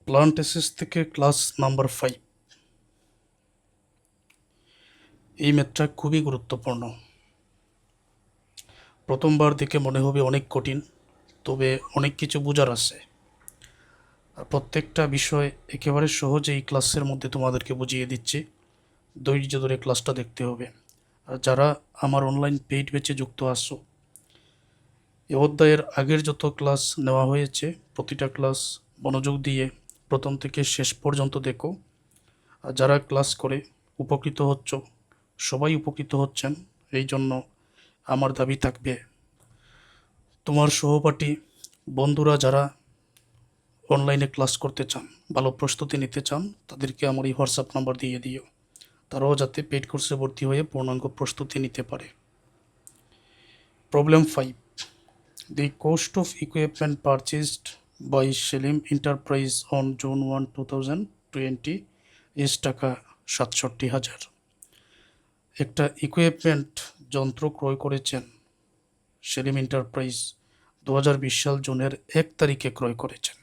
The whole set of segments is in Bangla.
প্লান্ট এসএস থেকে ক্লাস নাম্বার 5। এই ম্যাথটা খুবই গুরুত্বপূর্ণ। প্রথমবার দেখে মনে হবে অনেক কঠিন, তবে অনেক কিছু বোঝার আছে। আর প্রত্যেকটা বিষয় একেবারে সহজে এই ক্লাসের মধ্যে তোমাদেরকে বুঝিয়ে দিচ্ছি। ধৈর্য ধরে ক্লাসটা দেখতে হবে। আর যারা আমার অনলাইন পেইড ব্যাচে যুক্ত আছো, এ অধ্যায়ের আগের যত ক্লাস নেওয়া হয়েছে প্রতিটা ক্লাস মনোযোগ দিয়ে প্রথম থেকে শেষ পর্যন্ত দেখো। আর যারা ক্লাস করে উপকৃত হচ্ছ, সবাই উপকৃত হচ্ছেন, এই জন্য আমার দাবি থাকবে তোমার সহপাঠী বন্ধুরা যারা অনলাইনে ক্লাস করতে চান, ভালো প্রস্তুতি নিতে চান, তাদেরকে আমার এই হোয়াটসঅ্যাপ নাম্বার দিয়ে দিও। তারাও যাতে পেইড কোর্সে ভর্তি হয়ে পূর্ণাঙ্গ প্রস্তুতি নিতে পারে। Problem 5, the cost of equipment purchased by Selim Enterprise on June 1, 2020 is টাকা ৬৭,০০০। একটা ইকুইপমেন্ট যন্ত্র ক্রয় করেছেন সেলিম এন্টারপ্রাইজ 2020 সাল জুনের 1 তারিখে ক্রয় করেছেন।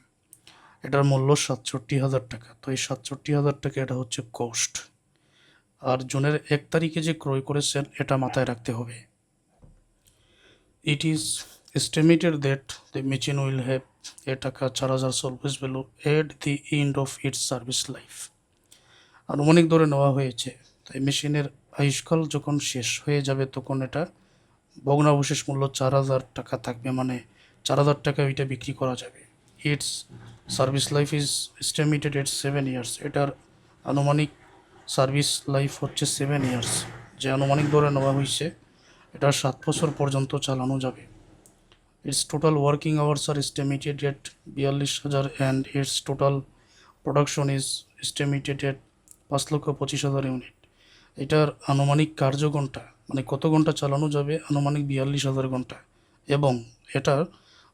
এটার মূল্য ৬৭,০০০ টাকা। তো এই ৬৭,০০০ টাকা এটা হচ্ছে কোস্ট। আর জুনের 1 তারিখে যে ক্রয় করেছেন এটা মাথায় রাখতে হবে। It is estimated that the machine will have a টাকা 4,000 service value at the end of its service life. আনুমানিক ধরে নেওয়া হয়েছে তাই মেশিনের আয়ুষ্কাল যখন শেষ হয়ে যাবে তখন এটা ভগ্নাবশেষ মূল্য 4,000 টাকা থাকবে, মানে 4,000 টাকা ওইটা বিক্রি করা যাবে। It's service life is estimated at 7 years. এটার আনুমানিক সার্ভিস লাইফ হচ্ছে 7 ইয়ার্স, যে আনুমানিক ধরে নেওয়া হয়েছে এটা 7 বছর পর্যন্ত চালানো যাবে। Its total working hours R estimated at 42,000 and its total production is estimated at 5,25,000 unit. এটার আনুমানিক কার্যঘণ্টা মানে কত ঘন্টা চালানো যাবে, আনুমানিক 42,000 ঘন্টা, এবং এটার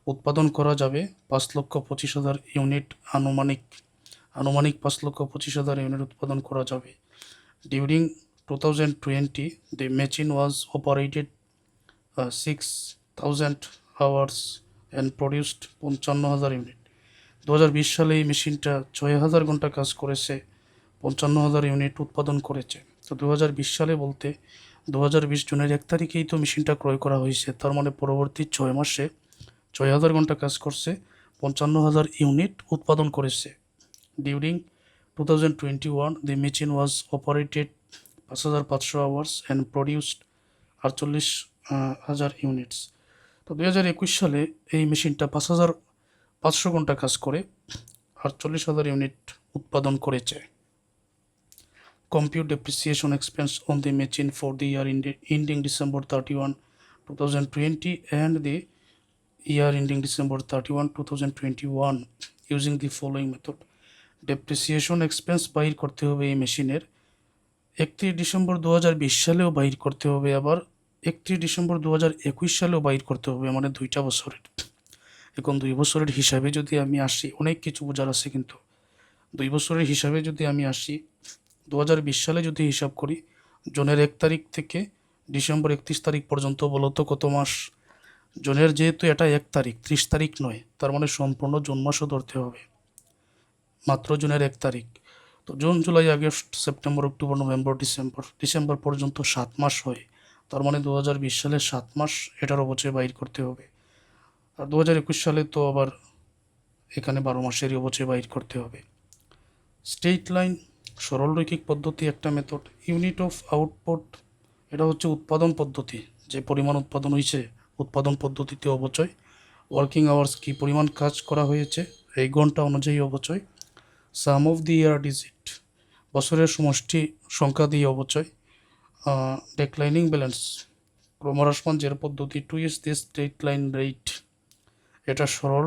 উৎপাদন করা যাবে 5,25,000 ইউনিট। আনুমানিক 5,25,000 ইউনিট উৎপাদন করা যাবে। During 2020 the machine was operated 6,000 hours and produced 55,000 unit. 2020 সালে এই মেশিনটা 6,000 ঘন্টা কাজ করেছে, 55,000 ইউনিট উৎপাদন করেছে। তো 2020 সালে বলতে 2020 জুনের 1 তারিখেই তো মেশিনটা ক্রয় করা হয়েছে, তার মানে পরবর্তী 6 মাসে 6,000 ঘন্টা কাজ করছে, 55,000 ইউনিট উৎপাদন করেছে। During 2021 the machine was operated 5,500 hours and produced 48,000 units. তো 2021 সালে এই মেশিনটা 5,500 ঘন্টা কাজ করে 48,000 ইউনিট উৎপাদন করেছে। Compute depreciation expense on the machine for the year ending December 31, 2020 and the year ending December 31, 2021 using the following method. Depreciation expense বাহির করতে হবে এই মেশিনের 31 ডিসেম্বর 2020 সালেও বাহির করতে হবে, আবার 31 ডিসেম্বর 2021 সালেও বাহির করতে হবে, মানে 2টা বছরের। এখন 2 বছরের হিসাবে যদি আমি আসি, অনেক কিছু বোঝার আছে কিন্তু 2 বছরের হিসাবে যদি আমি আসি, 2020 সালে যদি হিসাব করি, জুনের 1 তারিখ থেকে ডিসেম্বর 31 তারিখ পর্যন্ত বলতো কত মাস? জুনের যেহেতু এটা 1 তারিখ, 30 তারিখ নয়, তার মানে সম্পূর্ণ জুন মাসও ধরতে হবে, মাত্র জুনের 1 তারিখ। তো June, July, August, September, October, November, December পর্যন্ত 7 মাস হয়। তার মানে 2020 সালে 7 মাস এটার অবচয় বাইর করতে হবে। আর 2021 সালে তো আবার এখানে 12 মাসেরই অবচয় বাইর করতে হবে। স্ট্রেইট লাইন সরলরৈখিক পদ্ধতি একটা মেথড। ইউনিট অফ আউটপুট এটা হচ্ছে উৎপাদন পদ্ধতি, যে পরিমাণ উৎপাদন হয়েছে উৎপাদন পদ্ধতিতে অবচয়। ওয়ার্কিং আওয়ার্স কী পরিমাণ কাজ করা হয়েছে এই ঘন্টা অনুযায়ী অবচয়। সাম অফ দি ইয়ার ডিজিট বছরের সমষ্টি সংখ্যা দিয়ে অবচয়। ডেক্লাইনিং ব্যালেন্স ক্রমহ্রাসমান জের পদ্ধতি। Two is this straight line rate এটা সরল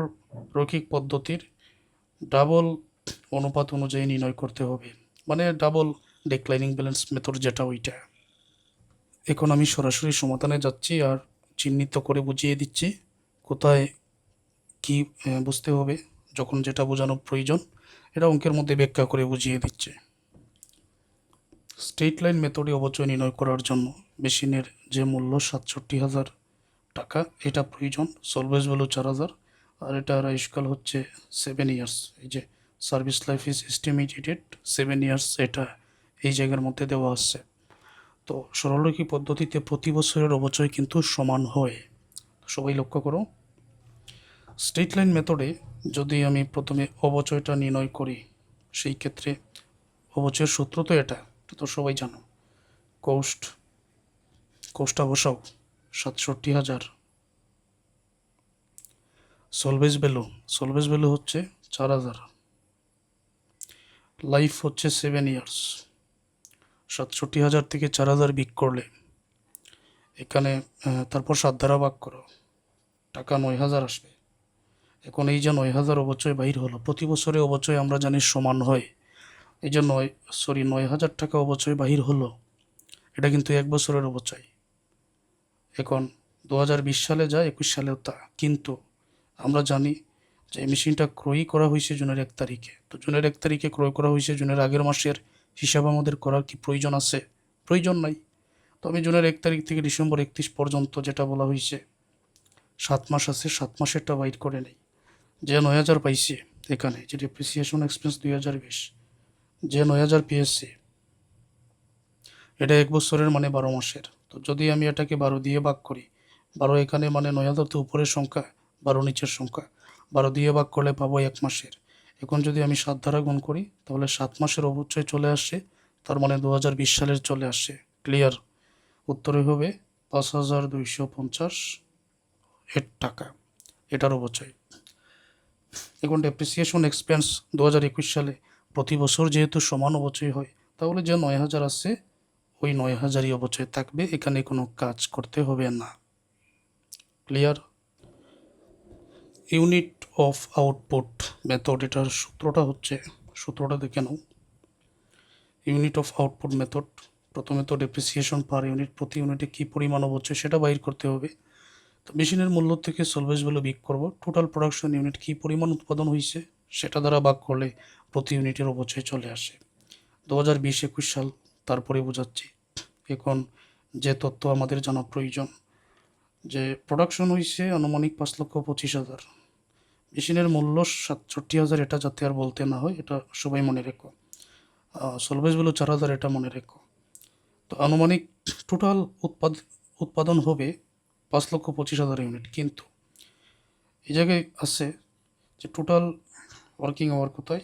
রৈখিক পদ্ধতির ডাবল অনুপাত অনুযায়ী নির্ণয় করতে হবে, মানে ডাবল ডেক্লাইনিং ব্যালেন্স মেথড যেটা ওইটা। এখন আমি সরাসরি সমাধানে যাচ্ছি আর চিহ্নিত করে বুঝিয়ে দিচ্ছি কোথায় কি বুঝতে হবে, যখন যেটা বোঝানোর প্রয়োজন এটা অঙ্কের মধ্যে ব্যাখ্যা করে বুঝিয়ে দিচ্ছে। স্ট্রেট লাইন মেথডে অবচয় নির্ণয় করার জন্য মেশিনের যে মূল্য ৬৭,০০০ টাকা এটা প্রয়োজন, সলভেজ ভ্যালু 4,000, আর এটার আয়ুষ্কাল হচ্ছে 7 ইয়ার্স। এই যে service life is estimated 7 years, এটা এই জায়গার মধ্যে দেওয়া আছে। তো সরলরৈখিক পদ্ধতিতে প্রতি বছরের অবচয় কিন্তু সমান হয়, সবাই লক্ষ্য করো। স্ট্রেট লাইন মেথডে যদি আমি প্রথমে অবচয়টা নির্ণয় করি, সেই ক্ষেত্রে অবচয়ের সূত্র তো এটা তো সবাই জানো। কোস্টটা বসাও 67,000। সলভেজ ভ্যালু হচ্ছে 4,000। লাইফ হচ্ছে 7 ইয়ার্স। 67,000 থেকে 4,000 বিক করলে এখানে তারপর 7 দ্বারা ভাগ করো, টাকা 9,000 আসবে। এখন এই যে 9,000 অবচয় বাহির হলো, প্রতি বছরে অবচয় আমরা জানি সমান হয়। এই যে 9,000 টাকা অবচয় বাহির হলো, এটা কিন্তু 1 বছরের অবচয়। এখন 2020 সালে যা 21 সালেও তা, কিন্তু আমরা জানি যে এই মেশিনটা ক্রয় করা হয়েছে জুনের 1 তারিখে। তো জুনের 1 তারিখে ক্রয় করা হয়েছে, জুনের আগের মাসের হিসাব আমাদের করার কি প্রয়োজন আছে? প্রয়োজন নাই। তো আমি জুনের 1 তারিখ থেকে ডিসেম্বর 31 পর্যন্ত যেটা বলা হয়েছে 7 মাস আছে, 7 মাসেরটা বাইর করে নেই। যে 9,000 পাইছে এখানে, যে ডেপ্রিসিয়েশন এক্সপেন্স 2020, যে 9,000 পেয়েছে এটা 1 বছরের মানে 12 মাসের। তো যদি আমি এটাকে 12 দিয়ে ভাগ করি, 12 এখানে মানে 9,000 তো উপরের সংখ্যা, 12 নিচের সংখ্যা, 12 দিয়ে ভাগ করলে পাবো 1 মাসের। এখন যদি আমি 7 দ্বারা গুণ করি তাহলে 7 মাসের অবচয় চলে আসে, তার মানে 2020 সালের চলে আসে। ক্লিয়ার? উত্তরে হবে 5,250 টাকা, এটার অবচয়। এখন ডেপ্রিসিয়েশন এক্সপেন্স 2021 সালে প্রতি বছর যেহেতু সমান অবচয় হয়, তাহলে যে 9,000 আছে ওই 9,000ই অবচয় থাকবে, এখানে কোনো কাজ করতে হবে না। Clear? Unit of output method, এটার সূত্রটা দেখে নাও। ইউনিট অফ আউটপুট মেথড, প্রথমে তো ডেপ্রিসিয়েশন পার ইউনিট, প্রতি ইউনিটে কী পরিমাণ অবচয় সেটা বাইর করতে হবে। তো মেশিনের মূল্য থেকে সলভেজ ভ্যালু বিয়োগ করব, টোটাল প্রোডাকশন ইউনিট কী পরিমাণ উৎপাদন হয়েছে সেটা দ্বারা ভাগ করলে প্রতি ইউনিটের অবচয় চলে আসে। 2020-21 সাল তারপরে বোঝাচ্ছি। এখন যে তথ্য আমাদের জানা প্রয়োজন, যে প্রোডাকশন হয়েছে আনুমানিক 5,25,000, মেশিনের মূল্য 67,000, এটা যাতে আর বলতে না হয় এটা সবাই মনে রেখো। সলভেজ ভ্যালু 4,000, এটা মনে রেখো। তো আনুমানিক টোটাল উৎপাদন হবে 5,25,000 ইউনিট, কিন্তু এই জায়গায় আছে যে টোটাল ওয়ার্কিং আওয়ার কোথায়,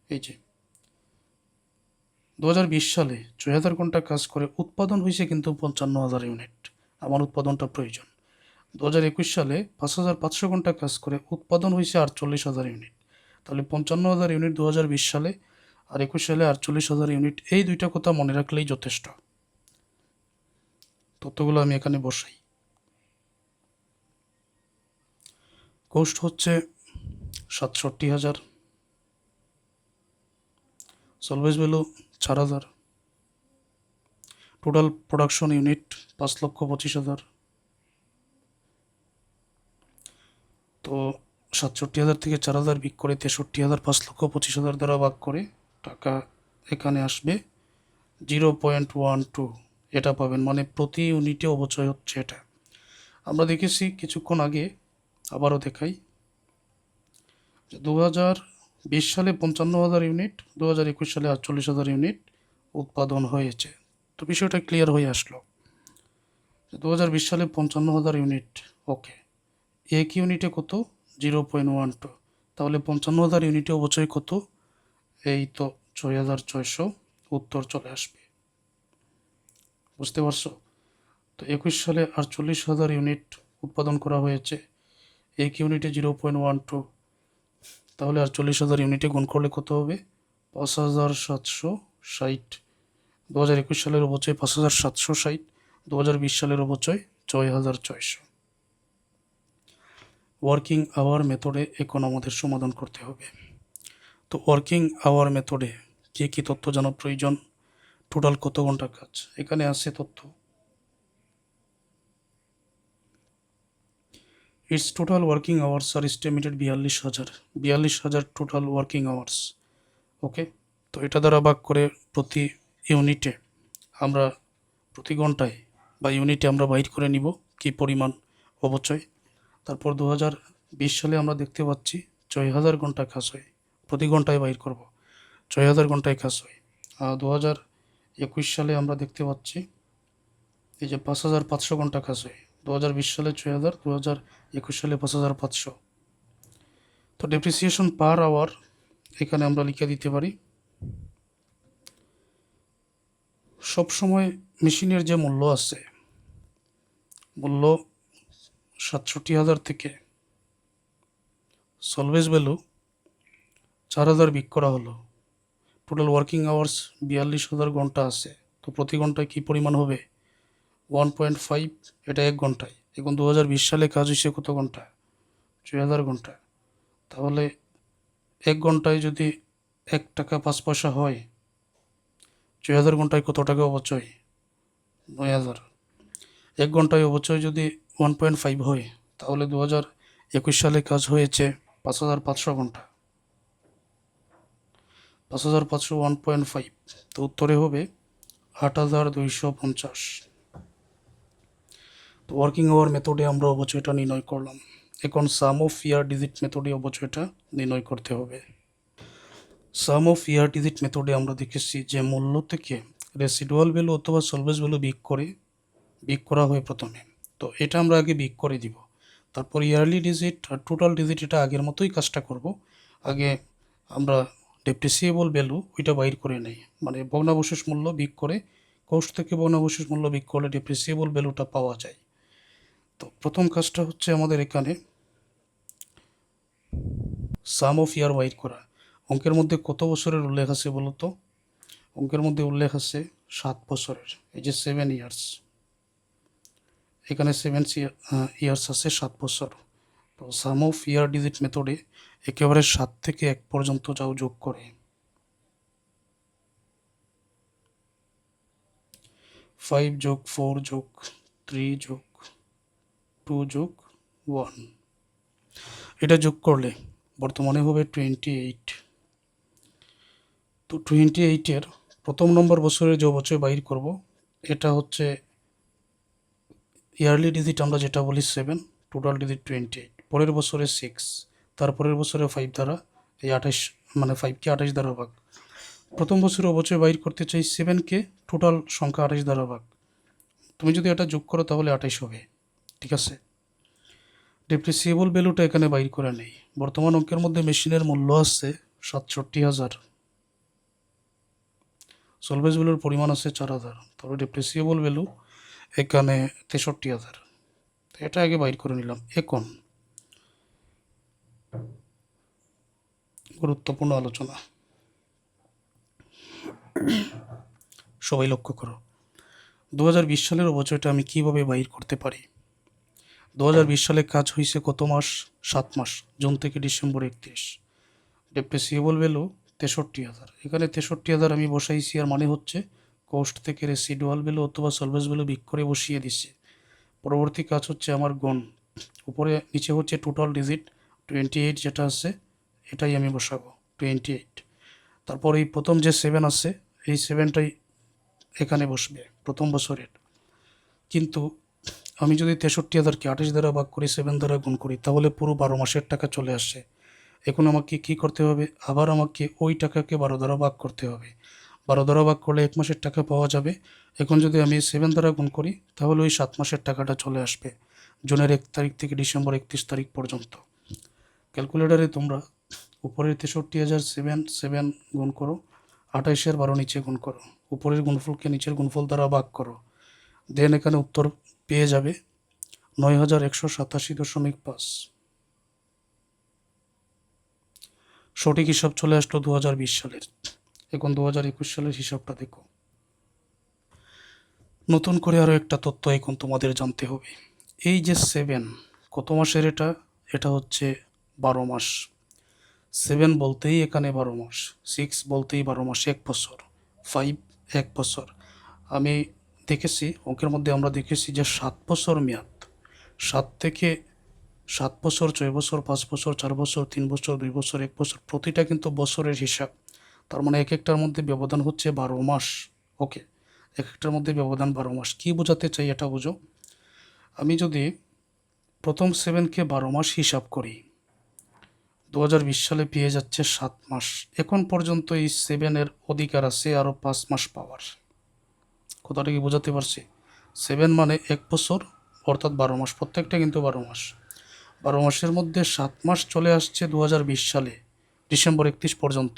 এই যে 2020 সালে 6,000 ঘন্টা কাজ করে উৎপাদন হয়েছে কিন্তু 55,000 ইউনিট, আমার উৎপাদনটা প্রয়োজন। 2021 সালে 5,500 ঘন্টা কাজ করে উৎপাদন হয়েছে 48,000 ইউনিট, তাহলে 55,000 ইউনিট 2020 সালে, আর 21 সালে 48,000 ইউনিট। এই দুইটা কথা মনে রাখলেই যথেষ্ট। তথ্যগুলো আমি এখানে বসাই। কোস্ট হচ্ছে 67,000, salvage value 4,000, total production unit 5,25,000। তো 67,000 থেকে 4,000 বিক করে 63,000 5,25,000 দ্বারা ভাগ করে টাকা এখানে আসবে 0.12, এটা পাবেন, মানে প্রতি ইউনিটে অবচয় হচ্ছে এটা। আমরা দেখেছি কিছুক্ষণ আগে, আবারও দেখাই, যে 2020 সালে 55,000 ইউনিট, 2021 সালে 48,000 ইউনিট উৎপাদন হয়েছে। তো বিষয়টা ক্লিয়ার হয়ে আসলো। 2020 সালে 55,000 ইউনিট, ওকে, এক ইউনিটে কত? 0.12, তাহলে 55,000 ইউনিটে অবচয় কত? এই তো 6,600, উত্তর চলে আসবে। বুঝতে পারছো? তো 21 সালে 48,000 ইউনিট উৎপাদন করা হয়েছে, এক ইউনিটে 0.12, তাহলে 48,000 ইউনিটে গুণ করলে কত হবে? 5,760। 2021 সালের অবচয় 5,760, 2020 সালের অবচয় 6,600। ওয়ার্কিং আওয়ার মেথডে এখন আমাদের সমাধান করতে হবে। তো ওয়ার্কিং আওয়ার মেথডে কী তথ্য জানা প্রয়োজন? টোটাল কত ঘন্টা কাজ, এখানে আছে তথ্য। It's total working hours R estimated 42,000 total working hours. Okay, তো এটা দ্বারা ভাগ করে প্রতি ইউনিটে আমরা, প্রতি ঘন্টায় বা ইউনিটে আমরা বাইর করে নিব কি পরিমাণ অবচয়। তারপর 2020 সালে আমরা দেখতে পাচ্ছি 6,000 ঘন্টা কাজ হয়, প্রতি ঘন্টায় বাইর করব। 6000 ঘন্টায় কাজ হয়। 2021 সালে আমরা দেখতে পাচ্ছি এই যে 5500 ঘন্টা কাজ হয়। 2020 সালে 6000, 2021 সালে 5500। তো ডেপ্রিসিয়েশন পার আওয়ার এখানে আমরা লিখে দিতে পারি। সবসময় মেশিনের যে মূল্য আছে, মূল্য 67,000 থেকে সলভেজ ভ্যালু 4000 বিক করা হলো। টোটাল ওয়ার্কিং আওয়ার্স 42,000 ঘন্টা আছে। তো প্রতি ঘন্টায় কী পরিমাণ হবে? 1.5, এটা 1 ঘন্টায়। এখন 2020 সালে কাজ হয়েছে কত ঘন্টা? 6000 ঘন্টা। তাহলে 1 ঘন্টায় যদি 1 টাকা 5 পয়সা হয়, 6000 ঘন্টায় কত টাকা অপচয়? 9000। 1 ঘন্টায় অপচয় যদি 1.5 হয়, তাহলে 2021 সালে কাজ হয়েছে 5500 ঘন্টা। 5500 1.5, তো উত্তরে হবে 8250। তো ওয়ার্কিং আওয়ার মেথডে আমরা অবচয়টা নির্ণয় করলাম। এখন সাম অফ ইয়ার ডিজিট মেথডে অবচয়টা নির্ণয় করতে হবে। সাম অফ ইয়ার ডিজিট মেথডে আমরা দেখেছি যে মূল্য থেকে রেসিডুয়াল ভ্যালু অথবা সলভেজ ভ্যালু বিক করা হয় প্রথমে। তো এটা আমরা আগে বিক করে দিব, তারপর ইয়ারলি ডিজিট আর টোটাল ডিজিট এটা আগের মতোই কাজটা করব। আগে আমরা ডেপ্রিসিয়েবল ভ্যালু ওইটা বাইর করে নেই, মানে ভগ্নাবশেষ মূল্য বিক করে, কোস্ট থেকে ভগ্নাবশেষ মূল্য বিক করলে ডেপ্রিসিয়েবল ভ্যালুটা পাওয়া যায়। তো প্রথম কাজটা হচ্ছে আমাদের এখানে সাম অফ ইয়ার বাইর করা। অঙ্কের মধ্যে কত বছরের উল্লেখ আছে বলো তো? অঙ্কের মধ্যে উল্লেখ আছে 7 বছরের। এই যে 7 ইয়ার্স, এখানে 7 ইয়ার্স আছে, 7 বছর। তো সাম অফ ইয়ার ডিজিট মেথডে একেবারে 7 থেকে 1 পর্যন্ত যাও যোগ করে 5 যোগ 4 যোগ 3 যোগ 2 যোগ 1, এটা যোগ করলে বর্তমানে হবে 28। তো 28-এর প্রথম নম্বর বছরের যে অবচয় বাইর করব, এটা হচ্ছে ইয়ারলি ডিজিট আমরা যেটা বলি 7, টোটাল ডিজিট 28, পরের বছরে 6, তারপরের বছরে 5 দ্বারা, এই 28, মানে 5কে 28 দ্বারা ভাগ। প্রথম বছরে অবচয় বাইর করতে চাই 7কে টোটাল সংখ্যা 28 দ্বারা ভাগ। তুমি যদি এটা যোগ করো তাহলে 28 হবে, ঠিক আছে। ডেপ্রিসিয়েবল ভ্যালুটা এখানে বাইর করে নেই। বর্তমান অঙ্কের মধ্যে মেশিনের মূল্য আছে 67,000, সলভেজ ভ্যালুর পরিমাণ আছে 4000, তবে ডেপ্রিসিয়েবল ভ্যালু এখানে 63,000। এটা আগে বাইর করে নিলাম। এখন গুরুত্বপূর্ণ আলোচনা, সবাই লক্ষ্য করো। 2020 সালের অবচয়টা আমি কিভাবে বাইর করতে পারি? 2020 সালে কাজ হয়েছে কত মাস? 7 মাস, জুন থেকে ডিসেম্বর 31। ডেপ্রিসিয়েবল ভ্যালু 63,000, এখানে 63,000 আমি বসাইছি, আর মানে হচ্ছে কোস্ট থেকে রেসিডুয়াল ভ্যালু অথবা সলভেজ ভ্যালু বিক করে বসিয়ে দিচ্ছি। পরবর্তী কাজ হচ্ছে আমার গণ, উপরে নিচে হচ্ছে টোটাল ডিজিট 28 যেটা আছে, এটাই আমি বসাবো 28। তারপর এই প্রথম যে 7 আছে, এই 7টাই এখানে বসবে প্রথম বছরের। কিন্তু আমি যদি 63,000কে 28 দ্বারা ভাগ করি, 7 দ্বারা গুণ করি, তাহলে পুরো 12 মাসের টাকা চলে আসে। এখন আমাকে কি করতে হবে? আবার আমাকে ওই টাকাকে 12 দ্বারা ভাগ করতে হবে। 12 দ্বারা ভাগ করলে 1 মাসের টাকা পাওয়া যাবে। এখন যদি আমি 7 দ্বারা গুণ করি, তাহলে ওই 7 মাসের টাকাটা চলে আসবে, জুনের 1 তারিখ থেকে ডিসেম্বর 31 তারিখ পর্যন্ত। ক্যালকুলেটারে তোমরা উপরের 63,000 7 গুণ করো, 28-এর 12 নিচে গুণ করো, উপরের গুণফলকে নিচের গুণফল দ্বারা ভাগ করো, দেন এখানে উত্তর পেয়ে যাবে 9187.5। সঠিক হিসাব চলে আসলো 2020 সালের। এখন 2021 সালের হিসাবটা দেখো। নতুন করে আরও একটা তথ্য এখন তোমাদের জানতে হবে। এই যে 7 কত মাসের? এটা হচ্ছে 12 মাস। 7 বলতেই এখানে 12 মাস, 6 বলতেই 12 মাস, 1 বছর, 5 1 বছর। আমি দেখেছি অঙ্কের মধ্যে, আমরা দেখেছি যে 7 বছর মেয়াদ, 7 বছর, 6 বছর, 5 বছর, 4 বছর, 3 বছর, 2 বছর, 1 বছর, প্রতিটা কিন্তু বছরের হিসাব। তার মানে এক একটার মধ্যে ব্যবধান হচ্ছে 12 মাস। ওকে, এক একটার মধ্যে ব্যবধান 12 মাস। কী বোঝাতে চাই এটা বুঝো। আমি যদি প্রথম 7কে 12 মাস হিসাব করি, 2020 সালে পেয়ে যাচ্ছে 7 মাস। এখন পর্যন্ত এই 7-এর অধিকার আছে আরও 5 মাস পাওয়ার। কথাটা কি বোঝাতে পারছি? 7 মানে 1 বছর, অর্থাৎ 12 মাস, প্রত্যেকটা কিন্তু 12 মাস। 12 মাসের মধ্যে 7 মাস চলে আসছে 2020 সালে ডিসেম্বর 31 পর্যন্ত।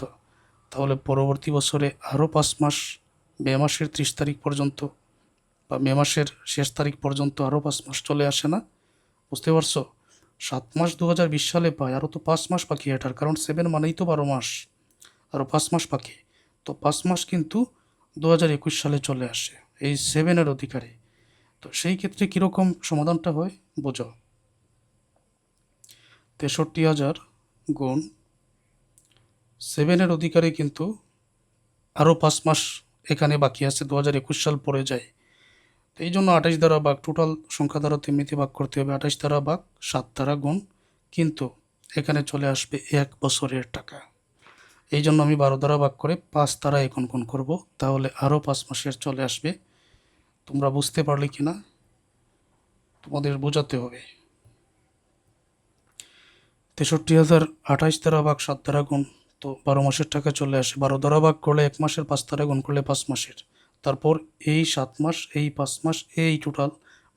তাহলে পরবর্তী বছরে আরও 5 মাস, মে মাসের 30 তারিখ পর্যন্ত বা মে মাসের শেষ তারিখ পর্যন্ত আরও 5 মাস চলে আসে না? বুঝতে পারছো? 7 মাস 2020 সালে পায়, আরও তো 5 মাস বাকি এটার, কারণ 7 মানেই তো 12 মাস, আরও 5 মাস বাকি। তো 5 মাস কিন্তু 2021 সালে চলে আসে এই 7-এর অধিকারে। তো সেই ক্ষেত্রে কীরকম সমাধানটা হয় বোঝো। 63,000 গুণ 7-এর অধিকারে কিন্তু আরও 5 মাস এখানে বাকি আছে, 2021 সাল পড়ে যায়। তো এই জন্য 28 দ্বারা ভাগ, টোটাল সংখ্যা দ্বারা এমনিতে ভাগ করতে হবে, 28 দ্বারা ভাগ 7 দ্বারা গুণ, কিন্তু এখানে চলে আসবে 1 বছরের টাকা। এই জন্য আমি 12 দ্বারা ভাগ করে 5 দ্বারা এখন গুণ করব, তাহলে আরও 5 মাসের চলে আসবে। তোমরা বুঝতে পারলে কি না তোমাদের বোঝাতে হবে। 63,000 28 দ্বারা ভাগ 7 দ্বারা গুণ, তো 12 মাসের টাকা চলে আসে। 12 দ্বারা ভাগ করলে 1 মাসের, 5 দ্বারা গুণ করলে 5 মাসের, তারপর এই 7 মাস, এই 5 মাস, এই টোটাল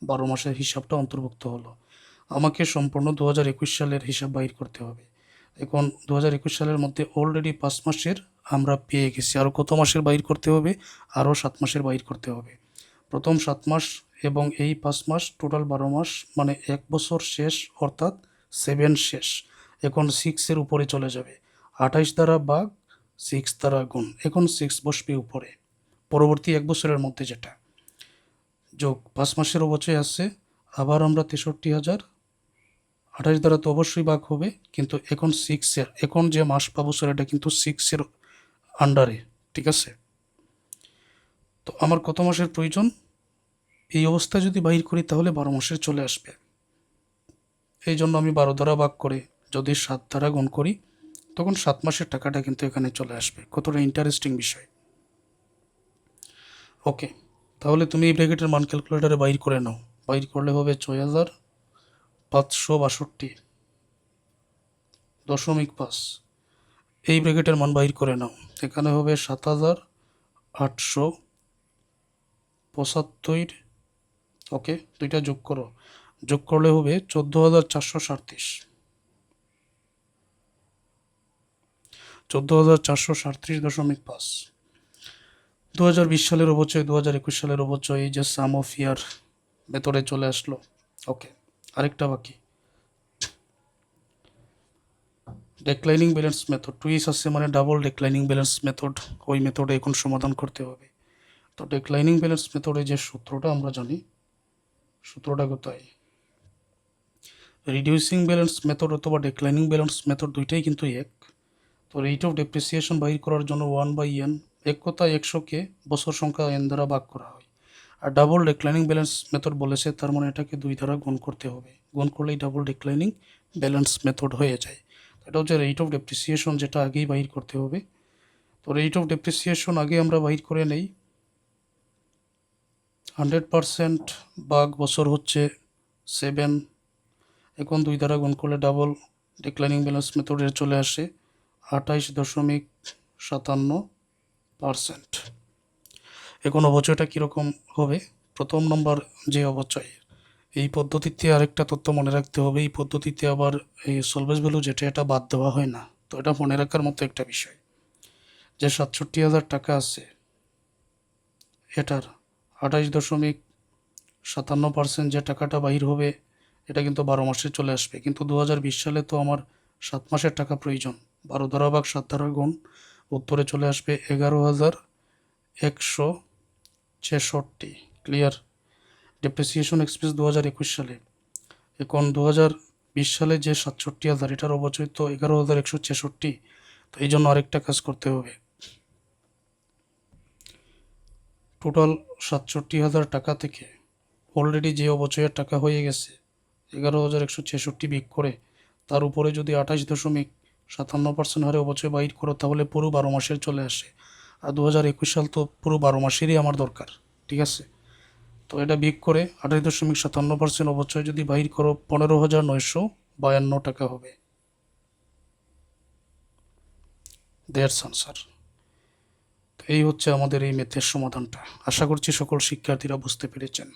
12 মাসের হিসাবটা অন্তর্ভুক্ত হলো। আমাকে সম্পূর্ণ 2021 সালের হিসাব বাইর করতে হবে। এখন 2021 সালের মধ্যে অলরেডি 5 মাসের আমরা পেয়ে গেছি, আরও কত মাসের বাইর করতে হবে? আরও 7 মাসের বাইর করতে হবে। প্রথম 7 মাস এবং এই 5 মাস, টোটাল 12 মাস, মানে 1 বছর শেষ, অর্থাৎ 7 শেষ। এখন 6-এর উপরে চলে যাবে, 28 দ্বারা ভাগ 6 দ্বারা গুণ, এখন 6 বসবে উপরে, পরবর্তী 1 বছরের মধ্যে যেটা, যোগ 5 মাসের অবচয় আছে। আবার আমরা 63,000 28 দ্বারা তো অবশ্যই ভাগ হবে, কিন্তু এখন 6-এর, এখন যে মাস পাবো সেটা কিন্তু 6-এর আন্ডারে, ঠিক আছে? তো আমার কত মাসের প্রয়োজন? এই অবস্থায় যদি বাহির করি তাহলে 12 মাসের চলে আসবে। এই জন্য আমি 12 দ্বারা ভাগ করে যদি 7 দ্বারা গুণ করি, তখন 7 মাসের টাকাটা কিন্তু এখানে চলে আসবে। কতটা ইন্টারেস্টিং বিষয়। ওকে, তাহলে তুমি এই ব্র্যাকেটের মান ক্যালকুলেটারে বাইর করে নাও। বাইর করলে হবে 6,562.5। এই ব্র্যাকেটের মান বাইর করে নাও। এখানে হবে 7,875। ওকে, দুইটা যোগ করো, যোগ করলে হবে 14,437। 14,437.5। 2020 সালের অবচয়, 2021 সালের অবচয়, এই যে সাম অফ ইয়ার ভেতরে চলে আসলো। ওকে, আরেকটা বাকি, ডেক্লাইনিং ব্যালেন্স মেথড। টুইস আছে মানে ডাবল ডেক্লাইনিং ব্যালেন্স মেথড, ওই মেথডে এখন সমাধান করতে হবে। তো ডেক্লাইনিং ব্যালেন্স মেথডে যে সূত্রটা আমরা জানি, সূত্রটা কোথায়? রিডিউসিং ব্যালেন্স মেথড অথবা ডেক্লাইনিং ব্যালেন্স মেথড দুইটাই কিন্তু এক। তো রেট অফ ডেপ্রিসিয়েশন বাহির করার জন্য 1/n, এক কথায় 100-কে বছর সংখ্যা n দ্বারা ভাগ করা হয়। আর ডাবল ডেক্লাইনিং ব্যালেন্স মেথড বলেছে, তার মানে এটাকে 2 দ্বারা গুণ করতে হবে, গুণ করলেই ডাবল ডেক্লাইনিং ব্যালেন্স মেথড হয়ে যায়। এটা হচ্ছে রেট অফ ডেপ্রিসিয়েশন, যেটা আগেই বাহির করতে হবে। তো রেট অফ ডেপ্রিসিয়েশন আগে আমরা বাহির করে নেই। 100% ভাগ বছর হচ্ছে 7। এখন 2 দ্বারা গুণ করলে ডাবল ডেক্লাইনিং ব্যালেন্স মেথডে চলে আসে 28.57%। এখন অবচয়টা কীরকম হবে? প্রথম নম্বর যে অবচয়, এই পদ্ধতিতে আরেকটা তথ্য মনে রাখতে হবে, এই পদ্ধতিতে আবার এই সলভেজ ভ্যালু যেটা, এটা বাদ দেওয়া হয় না। তো এটা মনে রাখার মতো একটা বিষয়, যে 67,000 টাকা আছে, এটার 28.57% যে টাকাটা বাহির হবে, এটা কিন্তু 12 মাসে চলে আসবে। কিন্তু 2020 সালে তো আমার 7 মাসের টাকা প্রয়োজন। 12 দ্বারা ভাগ 7 দ্বারা গুণ, উত্তরে চলে আসবে 11,166। ক্লিয়ার? ডেপ্রিসিয়েশন এক্সপেন্স 2021 সালে। এখন 2020 সালে যে 67,000, এটার অবচয় তো 11,166। তো এই জন্য আরেকটা কাজ করতে হবে, টোটাল 67,000 টাকা থেকে অলরেডি যে অবচয়ের টাকা হয়ে গেছে 11,166 বিয়োগ করে, তার উপরে যদি 28.57% হারে অবচয় বাইর করো, তাহলে পুরো 12 মাসের চলে আসে। আর 2021 সাল তো পুরো 12 মাসেরই আমার দরকার, ঠিক আছে? তো এটা বিয়োগ করে 28.57% অবচয় যদি বাইর করো, 15,952 টাকা হবে। That's answer. তো এই হচ্ছে আমাদের এই ম্যাথের সমাধানটা। আশা করছি সকল শিক্ষার্থীরা বুঝতে পেরেছেন।